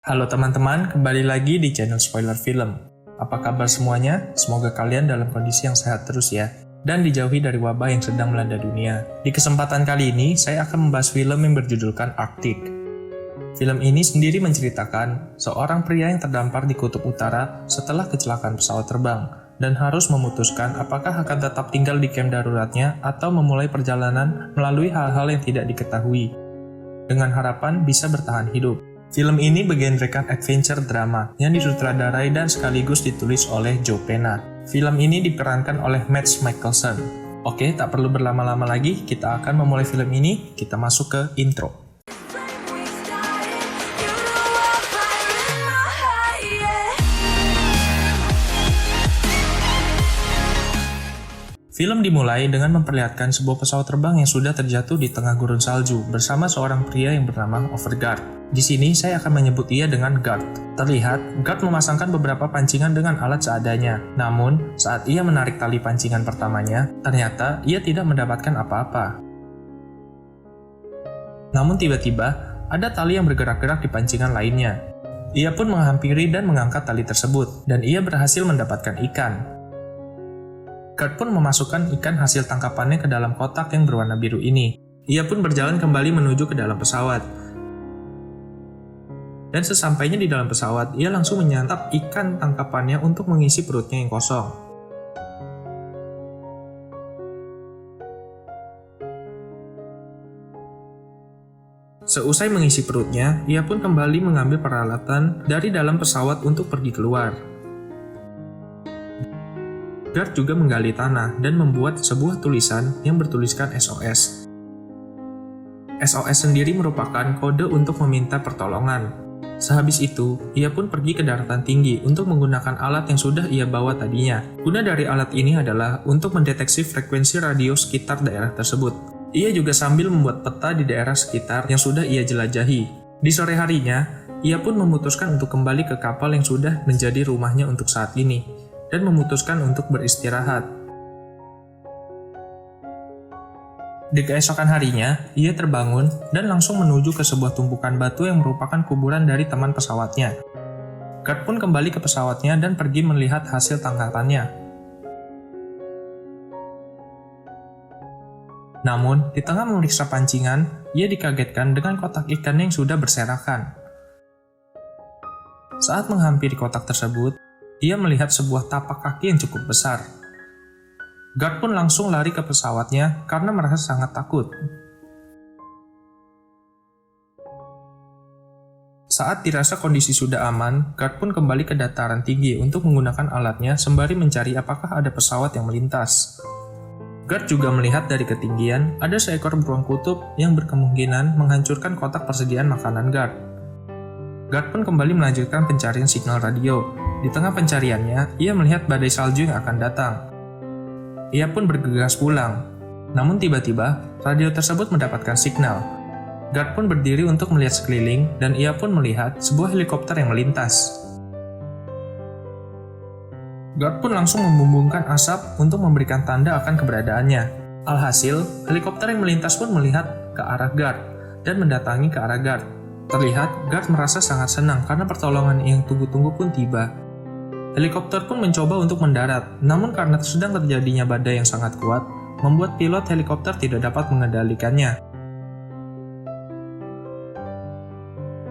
Halo teman-teman, kembali lagi di channel Spoiler Film. Apa kabar semuanya? Semoga kalian dalam kondisi yang sehat terus ya, dan dijauhi dari wabah yang sedang melanda dunia. Di kesempatan kali ini, saya akan membahas film yang berjudulkan Arctic. Film ini sendiri menceritakan seorang pria yang terdampar di kutub utara setelah kecelakaan pesawat terbang, dan harus memutuskan apakah akan tetap tinggal di kamp daruratnya atau memulai perjalanan melalui hal-hal yang tidak diketahui, dengan harapan bisa bertahan hidup. Film ini bergenrekan adventure drama yang disutradarai dan sekaligus ditulis oleh Joe Pena. Film ini diperankan oleh Mads Mikkelsen. Oke, tak perlu berlama-lama lagi, kita akan memulai film ini. Kita masuk ke intro. Film dimulai dengan memperlihatkan sebuah pesawat terbang yang sudah terjatuh di tengah gurun salju bersama seorang pria yang bernama Overgaard. Di sini saya akan menyebut ia dengan Gard. Terlihat, Gard memasangkan beberapa pancingan dengan alat seadanya. Namun, saat ia menarik tali pancingan pertamanya, ternyata ia tidak mendapatkan apa-apa. Namun tiba-tiba, ada tali yang bergerak-gerak di pancingan lainnya. Ia pun menghampiri dan mengangkat tali tersebut, dan ia berhasil mendapatkan ikan. Gard pun memasukkan ikan hasil tangkapannya ke dalam kotak yang berwarna biru ini. Ia pun berjalan kembali menuju ke dalam pesawat. Dan sesampainya di dalam pesawat, ia langsung menyantap ikan tangkapannya untuk mengisi perutnya yang kosong. Seusai mengisi perutnya, ia pun kembali mengambil peralatan dari dalam pesawat untuk pergi keluar. Gard juga menggali tanah dan membuat sebuah tulisan yang bertuliskan SOS. SOS sendiri merupakan kode untuk meminta pertolongan. Sehabis itu, ia pun pergi ke daratan tinggi untuk menggunakan alat yang sudah ia bawa tadinya. Guna dari alat ini adalah untuk mendeteksi frekuensi radio sekitar daerah tersebut. Ia juga sambil membuat peta di daerah sekitar yang sudah ia jelajahi. Di sore harinya, ia pun memutuskan untuk kembali ke kapal yang sudah menjadi rumahnya untuk saat ini, dan memutuskan untuk beristirahat. Di keesokan harinya, ia terbangun dan langsung menuju ke sebuah tumpukan batu yang merupakan kuburan dari teman pesawatnya. Gard pun kembali ke pesawatnya dan pergi melihat hasil tangkapannya. Namun, di tengah memeriksa pancingan, ia dikagetkan dengan kotak ikan yang sudah berserakan. Saat menghampiri kotak tersebut, ia melihat sebuah tapak kaki yang cukup besar. Gard pun langsung lari ke pesawatnya karena merasa sangat takut. Saat dirasa kondisi sudah aman, Gard pun kembali ke dataran tinggi untuk menggunakan alatnya sembari mencari apakah ada pesawat yang melintas. Gard juga melihat dari ketinggian ada seekor beruang kutub yang berkemungkinan menghancurkan kotak persediaan makanan Gard. Gard pun kembali melanjutkan pencarian signal radio. Di tengah pencariannya, ia melihat badai salju yang akan datang. Ia pun bergegas pulang. Namun tiba-tiba, radio tersebut mendapatkan signal. Gard pun berdiri untuk melihat sekeliling, dan ia pun melihat sebuah helikopter yang melintas. Gard pun langsung membumbungkan asap untuk memberikan tanda akan keberadaannya. Alhasil, helikopter yang melintas pun melihat ke arah Gard, dan mendatangi ke arah Gard. Terlihat, Gard merasa sangat senang karena pertolongan yang tunggu-tunggu pun tiba. Helikopter pun mencoba untuk mendarat, namun karena sedang terjadinya badai yang sangat kuat, membuat pilot helikopter tidak dapat mengendalikannya.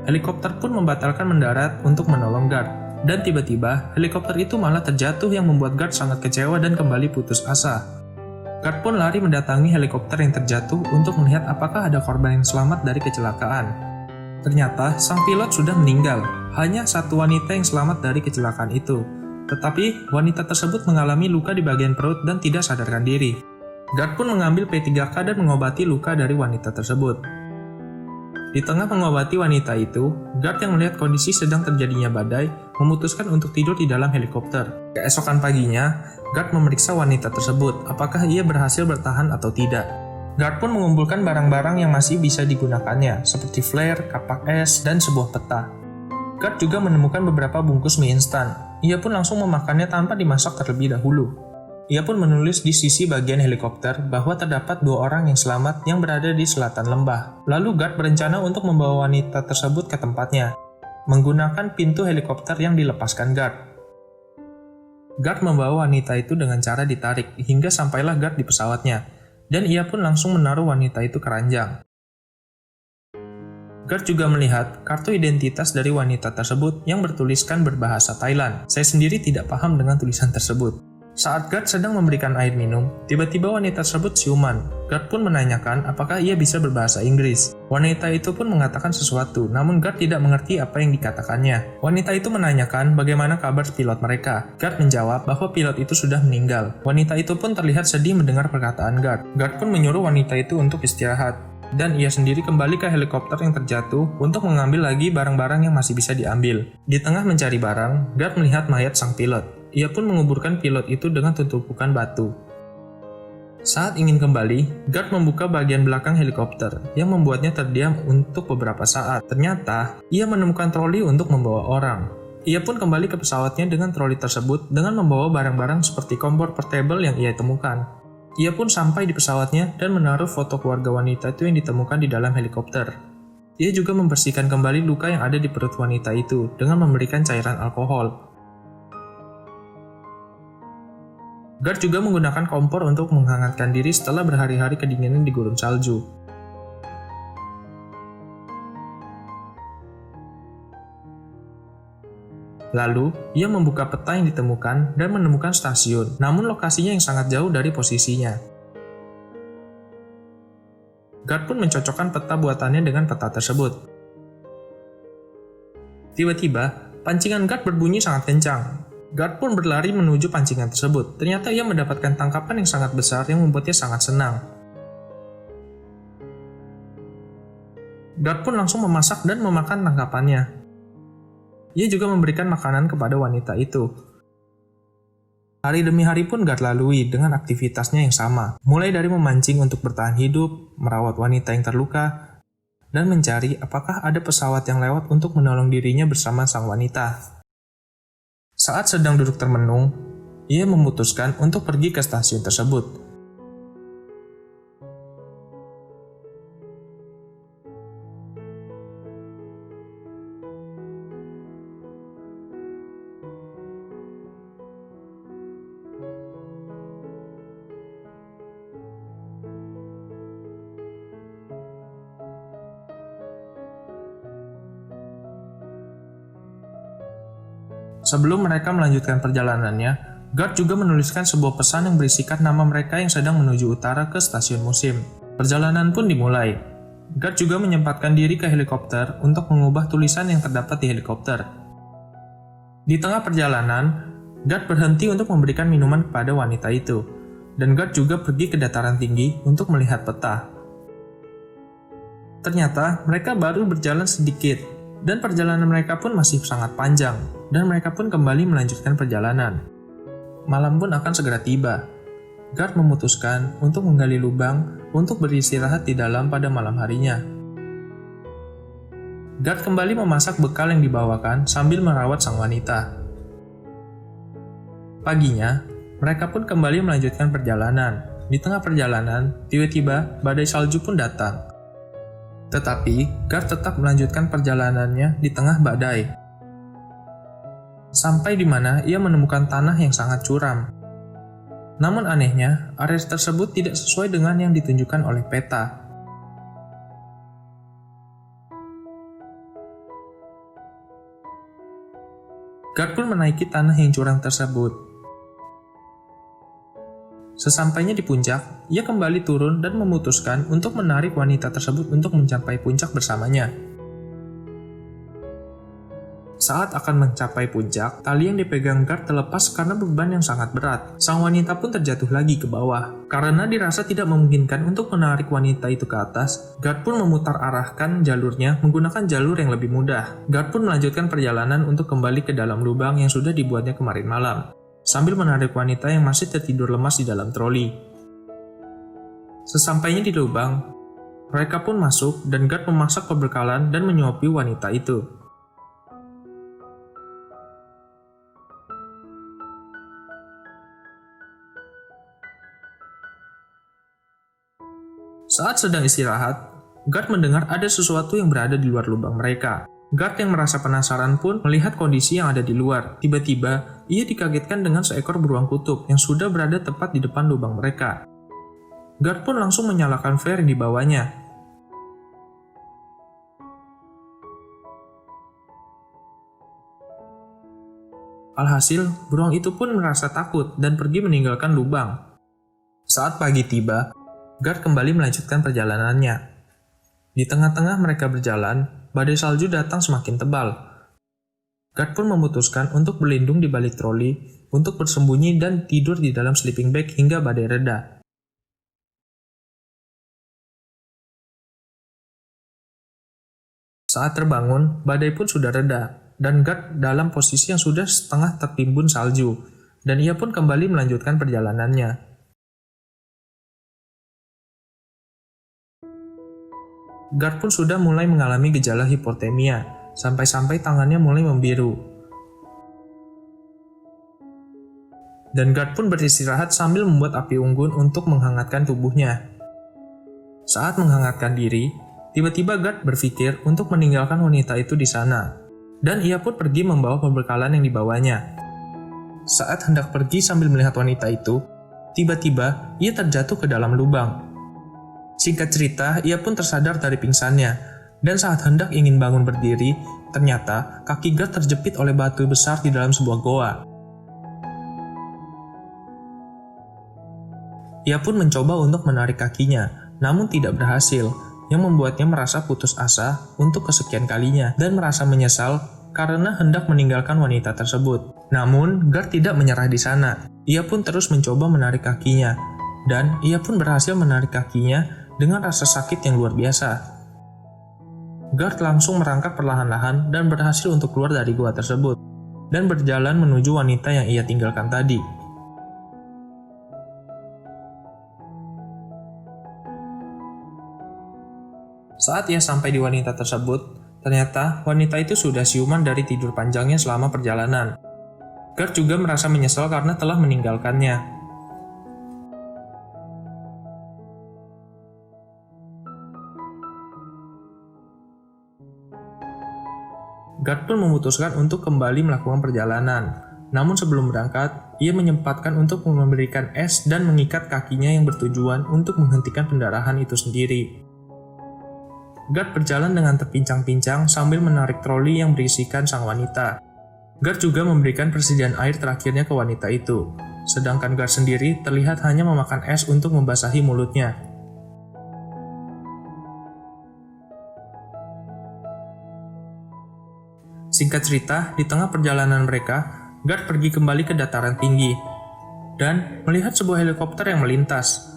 Helikopter pun membatalkan mendarat untuk menolong Gard, dan tiba-tiba helikopter itu malah terjatuh yang membuat Gard sangat kecewa dan kembali putus asa. Gard pun lari mendatangi helikopter yang terjatuh untuk melihat apakah ada korban yang selamat dari kecelakaan. Ternyata, sang pilot sudah meninggal. Hanya satu wanita yang selamat dari kecelakaan itu. Tetapi, wanita tersebut mengalami luka di bagian perut dan tidak sadarkan diri. Gard pun mengambil P3K dan mengobati luka dari wanita tersebut. Di tengah mengobati wanita itu, Gard yang melihat kondisi sedang terjadinya badai, memutuskan untuk tidur di dalam helikopter. Keesokan paginya, Gard memeriksa wanita tersebut, apakah ia berhasil bertahan atau tidak. Gard pun mengumpulkan barang-barang yang masih bisa digunakannya, seperti flare, kapak es, dan sebuah peta. Gard juga menemukan beberapa bungkus mie instan. Ia pun langsung memakannya tanpa dimasak terlebih dahulu. Ia pun menulis di sisi bagian helikopter bahwa terdapat 2 orang yang selamat yang berada di selatan lembah. Lalu Gard berencana untuk membawa wanita tersebut ke tempatnya. menggunakan pintu helikopter yang dilepaskan guard. Guard membawa wanita itu dengan cara ditarik hingga sampailah guard di pesawatnya, dan ia pun langsung menaruh wanita itu ke ranjang. Guard juga melihat kartu identitas dari wanita tersebut yang bertuliskan berbahasa Thailand. Saya sendiri tidak paham dengan tulisan tersebut. Saat Guard sedang memberikan air minum, tiba-tiba wanita tersebut siuman. Guard pun menanyakan apakah ia bisa berbahasa Inggris. Wanita itu pun mengatakan sesuatu, namun Guard tidak mengerti apa yang dikatakannya. Wanita itu menanyakan bagaimana kabar pilot mereka. Guard menjawab bahwa pilot itu sudah meninggal. Wanita itu pun terlihat sedih mendengar perkataan Guard. Guard pun menyuruh wanita itu untuk istirahat, dan ia sendiri kembali ke helikopter yang terjatuh untuk mengambil lagi barang-barang yang masih bisa diambil. Di tengah mencari barang, Guard melihat mayat sang pilot. Ia pun menguburkan pilot itu dengan tumpukan batu. Saat ingin kembali, Guard membuka bagian belakang helikopter yang membuatnya terdiam untuk beberapa saat. Ternyata, ia menemukan troli untuk membawa orang. Ia pun kembali ke pesawatnya dengan troli tersebut dengan membawa barang-barang seperti kompor portable yang ia temukan. Ia pun sampai di pesawatnya dan menaruh foto keluarga wanita itu yang ditemukan di dalam helikopter. Ia juga membersihkan kembali luka yang ada di perut wanita itu dengan memberikan cairan alkohol. Guard juga menggunakan kompor untuk menghangatkan diri setelah berhari-hari kedinginan di gurun salju. Lalu, ia membuka peta yang ditemukan dan menemukan stasiun, namun lokasinya yang sangat jauh dari posisinya. Guard pun mencocokkan peta buatannya dengan peta tersebut. Tiba-tiba, pancingan Guard berbunyi sangat kencang. Guard pun berlari menuju pancingan tersebut. Ternyata ia mendapatkan tangkapan yang sangat besar yang membuatnya sangat senang. Guard pun langsung memasak dan memakan tangkapannya. Ia juga memberikan makanan kepada wanita itu. Hari demi hari pun Guard lalui dengan aktivitasnya yang sama, mulai dari memancing untuk bertahan hidup, merawat wanita yang terluka, dan mencari apakah ada pesawat yang lewat untuk menolong dirinya bersama sang wanita. Saat sedang duduk termenung, ia memutuskan untuk pergi ke stasiun tersebut. Sebelum mereka melanjutkan perjalanannya, Guard juga menuliskan sebuah pesan yang berisikan nama mereka yang sedang menuju utara ke stasiun musim. Perjalanan pun dimulai. Guard juga menyempatkan diri ke helikopter untuk mengubah tulisan yang terdapat di helikopter. Di tengah perjalanan, Guard berhenti untuk memberikan minuman kepada wanita itu, dan Guard juga pergi ke dataran tinggi untuk melihat peta. Ternyata mereka baru berjalan sedikit, dan perjalanan mereka pun masih sangat panjang, dan mereka pun kembali melanjutkan perjalanan. Malam pun akan segera tiba. Guard memutuskan untuk menggali lubang untuk beristirahat di dalam pada malam harinya. Guard kembali memasak bekal yang dibawakan sambil merawat sang wanita. Paginya, mereka pun kembali melanjutkan perjalanan. Di tengah perjalanan, tiba-tiba badai salju pun datang. Tetapi, Guard tetap melanjutkan perjalanannya di tengah badai. Sampai di mana ia menemukan tanah yang sangat curam. Namun anehnya, area tersebut tidak sesuai dengan yang ditunjukkan oleh peta. Guard pun menaiki tanah yang curam tersebut. Sesampainya di puncak, ia kembali turun dan memutuskan untuk menarik wanita tersebut untuk mencapai puncak bersamanya. Saat akan mencapai puncak, tali yang dipegang Guard terlepas karena beban yang sangat berat. Sang wanita pun terjatuh lagi ke bawah. Karena dirasa tidak memungkinkan untuk menarik wanita itu ke atas, Guard pun memutar arahkan jalurnya menggunakan jalur yang lebih mudah. Guard pun melanjutkan perjalanan untuk kembali ke dalam lubang yang sudah dibuatnya kemarin malam, sambil menarik wanita yang masih tertidur lemas di dalam troli. Sesampainya di lubang, mereka pun masuk dan Guard memasak perbekalan dan menyuapi wanita itu. Saat sedang istirahat, Guard mendengar ada sesuatu yang berada di luar lubang mereka. Guard yang merasa penasaran pun melihat kondisi yang ada di luar. Tiba-tiba, ia dikagetkan dengan seekor beruang kutub yang sudah berada tepat di depan lubang mereka. Guard pun langsung menyalakan flare yang dibawanya. Alhasil, beruang itu pun merasa takut dan pergi meninggalkan lubang. Saat pagi tiba, Guard kembali melanjutkan perjalanannya. Di tengah-tengah mereka berjalan, badai salju datang semakin tebal. Guard pun memutuskan untuk berlindung di balik troli, untuk bersembunyi dan tidur di dalam sleeping bag hingga badai reda. Saat terbangun, badai pun sudah reda, dan Guard dalam posisi yang sudah setengah tertimbun salju, dan ia pun kembali melanjutkan perjalanannya. Guard pun sudah mulai mengalami gejala hipotermia, sampai-sampai tangannya mulai membiru. Dan Guard pun beristirahat sambil membuat api unggun untuk menghangatkan tubuhnya. Saat menghangatkan diri, tiba-tiba Guard berpikir untuk meninggalkan wanita itu di sana. Dan ia pun pergi membawa perbekalan yang dibawanya. Saat hendak pergi sambil melihat wanita itu, tiba-tiba ia terjatuh ke dalam lubang. Singkat cerita, ia pun tersadar dari pingsannya, dan saat hendak ingin bangun berdiri, ternyata kaki Guard terjepit oleh batu besar di dalam sebuah goa. Ia pun mencoba untuk menarik kakinya, namun tidak berhasil, yang membuatnya merasa putus asa untuk kesekian kalinya dan merasa menyesal karena hendak meninggalkan wanita tersebut. Namun, Guard tidak menyerah di sana. Ia pun terus mencoba menarik kakinya, dan ia pun berhasil menarik kakinya dengan rasa sakit yang luar biasa. Guard langsung merangkak perlahan-lahan dan berhasil untuk keluar dari gua tersebut, dan berjalan menuju wanita yang ia tinggalkan tadi. Saat ia sampai di wanita tersebut, ternyata wanita itu sudah siuman dari tidur panjangnya selama perjalanan. Guard juga merasa menyesal karena telah meninggalkannya. Guard pun memutuskan untuk kembali melakukan perjalanan. Namun sebelum berangkat, ia menyempatkan untuk memberikan es dan mengikat kakinya yang bertujuan untuk menghentikan pendarahan itu sendiri. Guard berjalan dengan terpincang-pincang sambil menarik troli yang berisikan sang wanita. Guard juga memberikan persediaan air terakhirnya ke wanita itu, sedangkan Guard sendiri terlihat hanya memakan es untuk membasahi mulutnya. Singkat cerita, di tengah perjalanan mereka, Guard pergi kembali ke dataran tinggi, dan melihat sebuah helikopter yang melintas.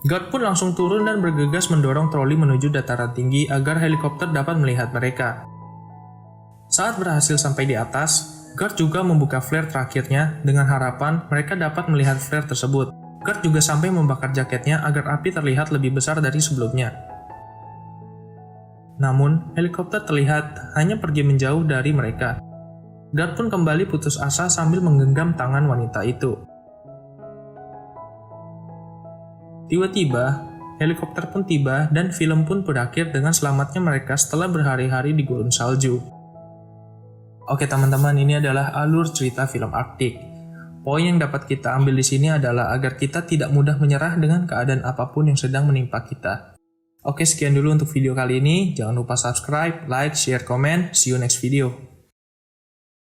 Guard pun langsung turun dan bergegas mendorong troli menuju dataran tinggi agar helikopter dapat melihat mereka. Saat berhasil sampai di atas, Guard juga membuka flare terakhirnya dengan harapan mereka dapat melihat flare tersebut. Guard juga sampai membakar jaketnya agar api terlihat lebih besar dari sebelumnya. Namun, helikopter terlihat hanya pergi menjauh dari mereka. Guard pun kembali putus asa sambil menggenggam tangan wanita itu. Tiba-tiba, helikopter pun tiba dan film pun berakhir dengan selamatnya mereka setelah berhari-hari di gurun salju. Oke teman-teman, ini adalah alur cerita film Arctic. Poin yang dapat kita ambil di sini adalah agar kita tidak mudah menyerah dengan keadaan apapun yang sedang menimpa kita. Oke, sekian dulu untuk video kali ini. Jangan lupa subscribe, like, share, komen. See you next video.